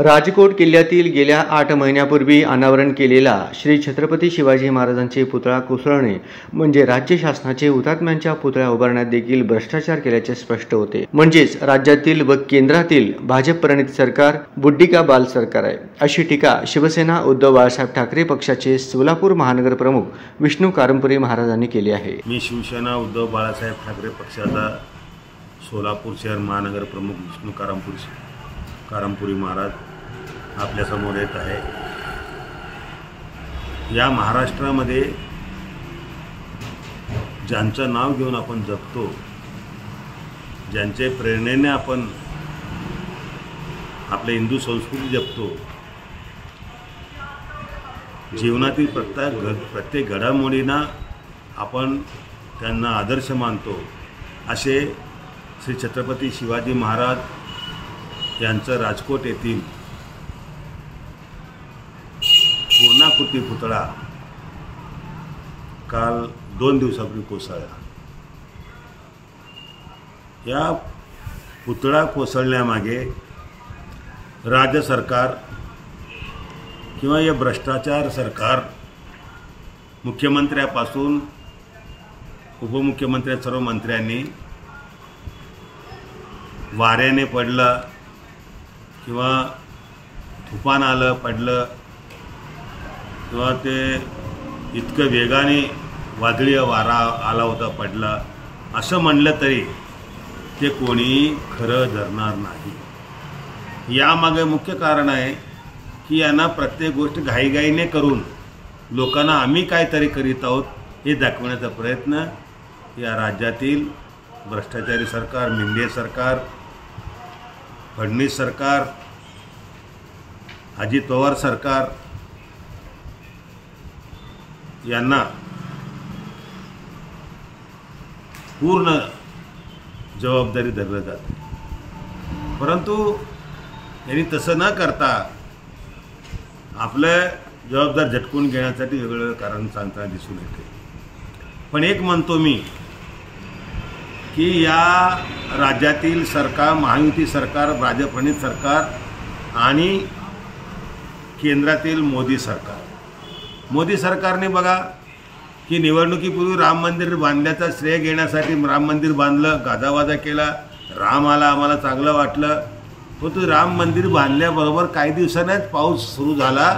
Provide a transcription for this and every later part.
राजकोट किल्ल्यातील गेल्या 8 महिन्यापूर्वी अनावरण केलेला श्री छत्रपती शिवाजी महाराजांचे पुतळा कोसळणे म्हणजे राज्य शासनाचे हुतात्म्यांच्या पुतळ्या उभारण्यात देखील भ्रष्टाचार केल्याचे स्पष्ट होते। म्हणजेच राज्यातील व केंद्रातील भाजप प्रणित सरकार बुड्डी का बाल सरकार आहे, अशी टीका शिवसेना उद्धव बाळासाहेब ठाकरे पक्षाचे सोलापूर महानगर प्रमुख विष्णू कारंपुरी महाराजांनी केली आहे। मी शिवसेना उद्धव बाळासाहेब ठाकरे पक्षाचा सोलापूर शहर महानगर प्रमुख विष्णू कारंपुरी महाराज आपल्या समोर येत आहे। या महाराष्ट्रामध्ये ज्यांचं नाव घेऊन आपण जगतो, ज्यांचे प्रेरणेने आपण आपले हिंदू संस्कृती जपतो, जीवनातील प्रत्येक घडामोडींना आपण त्यांना आदर्श मानतो, असे श्री छत्रपती शिवाजी महाराज यांचं राजकोट येथील पूर्णाकृती पुतळा काल 2 दिवसापूर्वी कोसळला। या पुतळा कोसळण्यामागे राज्य सरकार किंवा या भ्रष्टाचार सरकार, मुख्यमंत्र्यापासून उपमुख्यमंत्री सर्व मंत्र्यांनी वाऱ्याने पडलं किंवा तुफान आलं पडलं किंवा ते इतकं वेगाने वादळी वारा आला होता पडला असं म्हणलं तरी ते कोणी खरं धरणार नाही। यामागे मुख्य कारण आहे की यांना प्रत्येक गोष्ट घाईघाईने करून लोकांना आम्ही काहीतरी करीत आहोत हे दाखवण्याचा प्रयत्न या राज्यातील भ्रष्टाचारी सरकार, मिंदे सरकार, फडणवीस सरकार, अजित पवार सरकार यांना पूर्ण जबाबदारी धरली जाते। परंतु यांनी तसं न करता आपलं जबाबदार झटकून घेण्यासाठी वेगवेगळे कारण सांगताना दिसून येते। पण एक म्हणतो मी की या राज्यातील सरकार, महायुती सरकार, भाजपप्रणित सरकार आणि केंद्रातील मोदी सरकारने बघा की निवडणुकीपूर्वी राम मंदिर बांधण्याचा श्रेय घेण्यासाठी राम मंदिर बांधलं, गाजावाजा केला, राम आला, आम्हाला चांगलं वाटलं। परंतु राम मंदिर बांधल्याबरोबर काही दिवसांनीच पाऊस सुरू झाला,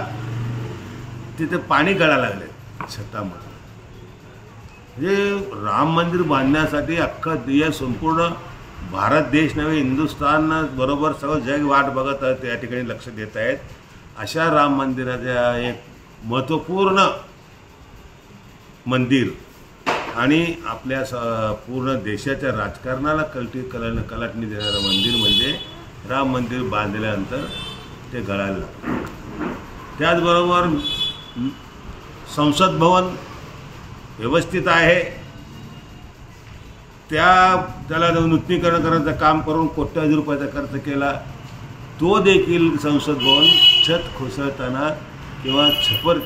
तिथे पाणी गळायला लागले छतामध्ये। म्हणजे राम मंदिर बांधण्यासाठी अख्खा देश, संपूर्ण भारत देश नव्हे हिंदुस्थान बरोबर सगळं जग वाट बघत आहे, त्या ठिकाणी लक्ष देत आहेत। अशा राम मंदिराच्या एक महत्त्वपूर्ण मंदिर आणि आपल्या पूर्ण देशाच्या राजकारणाला कलाटणी देणारं मंदिर म्हणजे राम मंदिर बांधल्यानंतर ते गळायला लागलं। त्याचबरोबर संसद भवन व्यवस्थित आहे, त्याला नूतनीकरण करण्याचं काम करून कोट्यावधी रुपयाचा खर्च केला, तो देखील संसद भवन छत कोसळताना किंवा छप्पर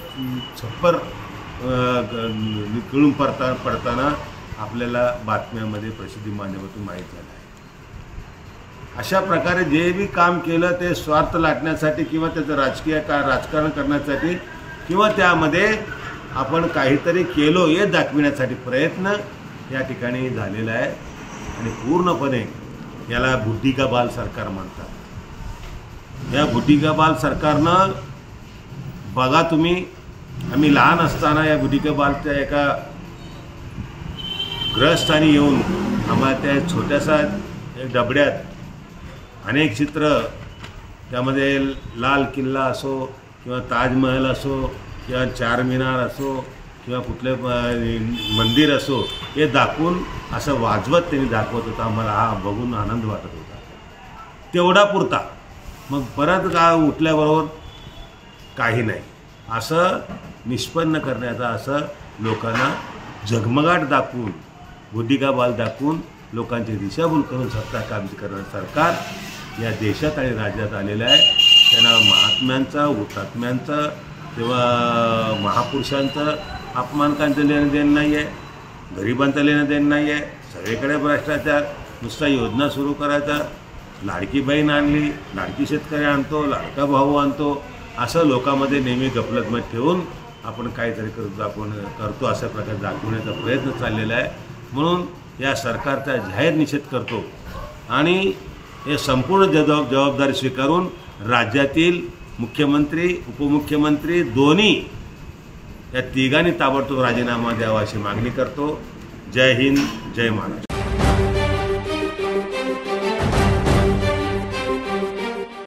निकळून पडताना आपल्याला बातम्यामध्ये, प्रसिद्धी माध्यमातून माहीत झालं आहे। अशा प्रकारे जे बी काम केलं ते स्वार्थ लाटण्यासाठी किंवा त्याचं राजकारण करण्यासाठी किंवा त्यामध्ये आपण काहीतरी केलो हे दाखविण्यासाठी प्रयत्न या ठिकाणी झालेला आहे। आणि पूर्णपणे याला बुड्डी का बाल सरकार म्हणतात। या बुड्डी का बाल सरकारनं बघा तुम्ही, आम्ही लहान असताना या बुड्डी का बालच्या एका ग्रहस्थानी येऊन आम्हाला त्या छोट्याशा एक डबड्यात अनेक चित्र, त्यामध्ये लाल किल्ला असो किंवा ताजमहल असो किंवा चारमिनार असो किंवा कुठले मंदिर असो हे दाखवून असं वाजवत त्यांनी दाखवत होता। आम्हाला हा बघून आनंद वाटत होता, तेवढा पुरता। मग परत का उठल्याबरोबर काही नाही असं निष्पन्न करण्याचा, असं लोकांना झगमगाट दाखवून, बुड्डी का बाल दाखवून लोकांची दिशाभूल करून सत्ता काम करणारं सरकार या देशात आणि राज्यात आलेलं आहे। त्यांना महात्म्यांचा, हुतात्म्यांचा किंवा महापुरुषांचं अपमानकांचं लेणं देणं नाही आहे, गरिबांचं लेणं देणं नाही आहे। सगळीकडे भ्रष्टाचार, नुसता योजना सुरू करायचा, लाडकी बहीण आणली, लाडकी शेतकरी आणतो, लाडका भाऊ आणतो, असं लोकांमध्ये नेहमी गफलतमध्ये ठेवून आपण काहीतरी करतो अशा प्रकारे दाखवण्याचा प्रयत्न चाललेला आहे. म्हणून या सरकारचा जाहीर निषेध करतो आणि हे संपूर्ण जबाबदारी स्वीकारून राज्यातील मुख्यमंत्री, उपमुख्यमंत्री दोन्ही या तिघांनी ताबडतोब राजीनामा द्यावा अशी मागणी करतो. जय हिंद, जय महाराष्ट्र.